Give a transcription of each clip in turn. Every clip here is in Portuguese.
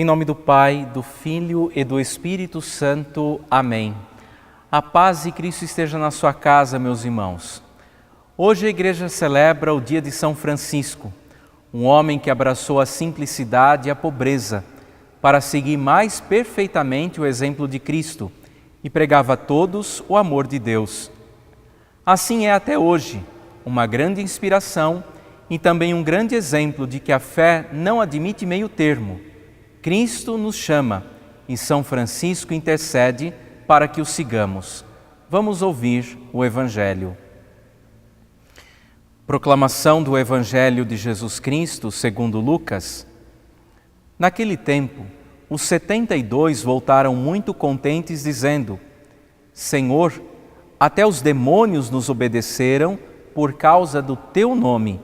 Em nome do Pai, do Filho e do Espírito Santo. Amém. A paz de Cristo esteja na sua casa, meus irmãos. Hoje a Igreja celebra o dia de São Francisco, um homem que abraçou a simplicidade e a pobreza para seguir mais perfeitamente o exemplo de Cristo e pregava a todos o amor de Deus. Assim é até hoje, uma grande inspiração e também um grande exemplo de que a fé não admite meio termo. Cristo nos chama e São Francisco intercede para que o sigamos. Vamos ouvir o Evangelho. Proclamação do Evangelho de Jesus Cristo segundo Lucas. Naquele tempo, os 72 voltaram muito contentes, dizendo: Senhor, até os demônios nos obedeceram por causa do teu nome.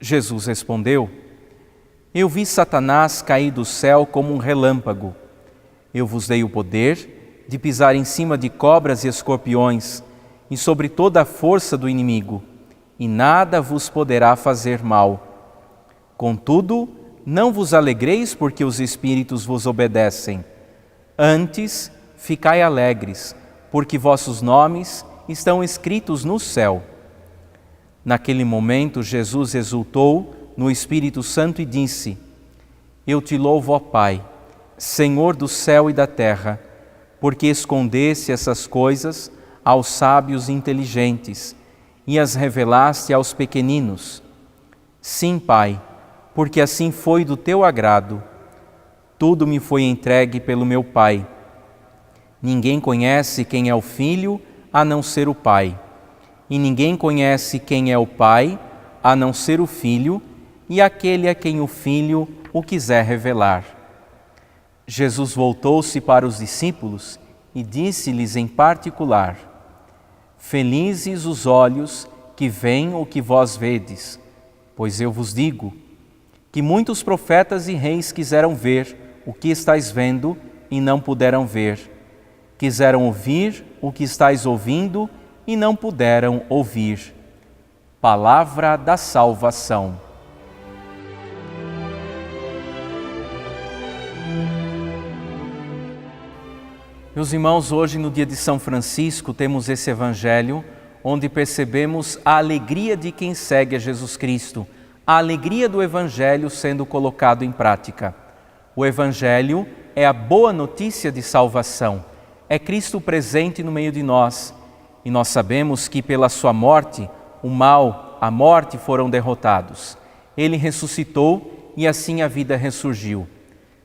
Jesus respondeu: Eu vi Satanás cair do céu como um relâmpago. Eu vos dei o poder de pisar em cima de cobras e escorpiões e sobre toda a força do inimigo, e nada vos poderá fazer mal. Contudo, não vos alegreis porque os espíritos vos obedecem. Antes, ficai alegres, porque vossos nomes estão escritos no céu. Naquele momento, Jesus exultou no Espírito Santo e disse: Eu te louvo, ó Pai, Senhor do céu e da terra, porque escondeste essas coisas aos sábios e inteligentes e as revelaste aos pequeninos. Sim, Pai, porque assim foi do teu agrado. Tudo me foi entregue pelo meu Pai. Ninguém conhece quem é o Filho a não ser o Pai, e ninguém conhece quem é o Pai a não ser o Filho e aquele a quem o Filho o quiser revelar. Jesus voltou-se para os discípulos e disse-lhes em particular: Felizes os olhos que veem o que vós vedes, pois eu vos digo que muitos profetas e reis quiseram ver o que estáis vendo e não puderam ver, quiseram ouvir o que estáis ouvindo e não puderam ouvir. Palavra da salvação. Meus irmãos, hoje no dia de São Francisco temos esse Evangelho onde percebemos a alegria de quem segue a Jesus Cristo, a alegria do Evangelho sendo colocado em prática. O Evangelho é a boa notícia de salvação, é Cristo presente no meio de nós e nós sabemos que pela sua morte, o mal, a morte foram derrotados. Ele ressuscitou e assim a vida ressurgiu.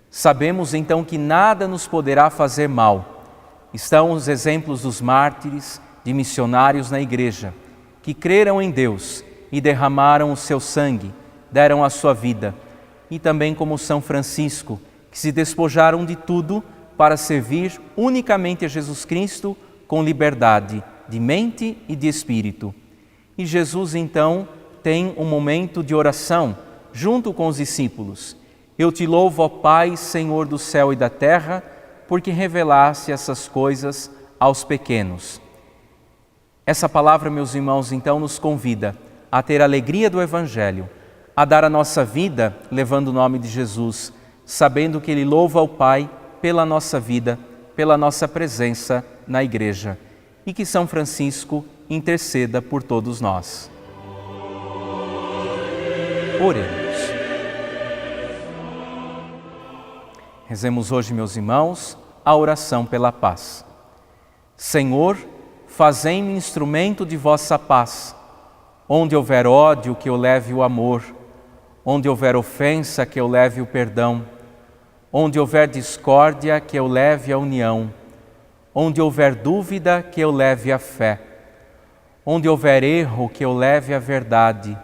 Sabemos então que nada nos poderá fazer mal. Estão os exemplos dos mártires, de missionários na igreja, que creram em Deus e derramaram o seu sangue, deram a sua vida, e também como São Francisco, que se despojaram de tudo para servir unicamente a Jesus Cristo com liberdade de mente e de espírito. E Jesus então tem um momento de oração junto com os discípulos. Eu te louvo, ó Pai, Senhor do céu e da terra, porque revelaste essas coisas aos pequenos. Essa palavra, meus irmãos, então nos convida a ter a alegria do Evangelho, a dar a nossa vida levando o nome de Jesus, sabendo que Ele louva ao Pai pela nossa vida, pela nossa presença na Igreja, e que São Francisco interceda por todos nós. Oremos. Rezemos hoje, meus irmãos, a oração pela paz. Senhor, fazei-me instrumento de vossa paz. Onde houver ódio, que eu leve o amor. Onde houver ofensa, que eu leve o perdão. Onde houver discórdia, que eu leve a união. Onde houver dúvida, que eu leve a fé. Onde houver erro, que eu leve a verdade.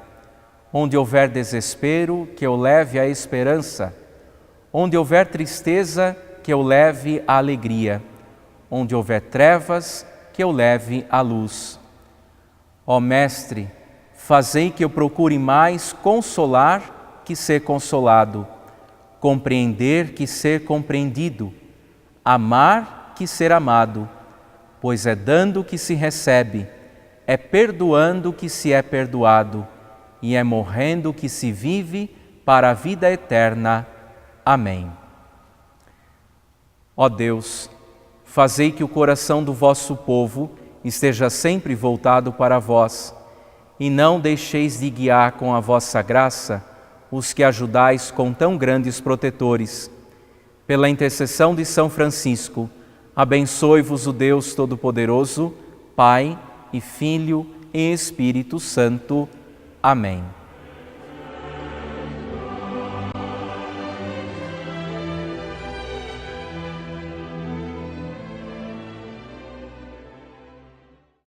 Onde houver desespero, que eu leve a esperança. Onde houver tristeza, que eu leve a alegria. Onde houver trevas, que eu leve a luz. Ó Mestre, fazei que eu procure mais consolar que ser consolado, compreender que ser compreendido, amar que ser amado, pois é dando que se recebe, é perdoando que se é perdoado, e é morrendo que se vive para a vida eterna. Amém. Ó Deus, fazei que o coração do vosso povo esteja sempre voltado para vós, e não deixeis de guiar com a vossa graça os que ajudais com tão grandes protetores. Pela intercessão de São Francisco, abençoe-vos o Deus Todo-Poderoso, Pai e Filho e Espírito Santo. Amém.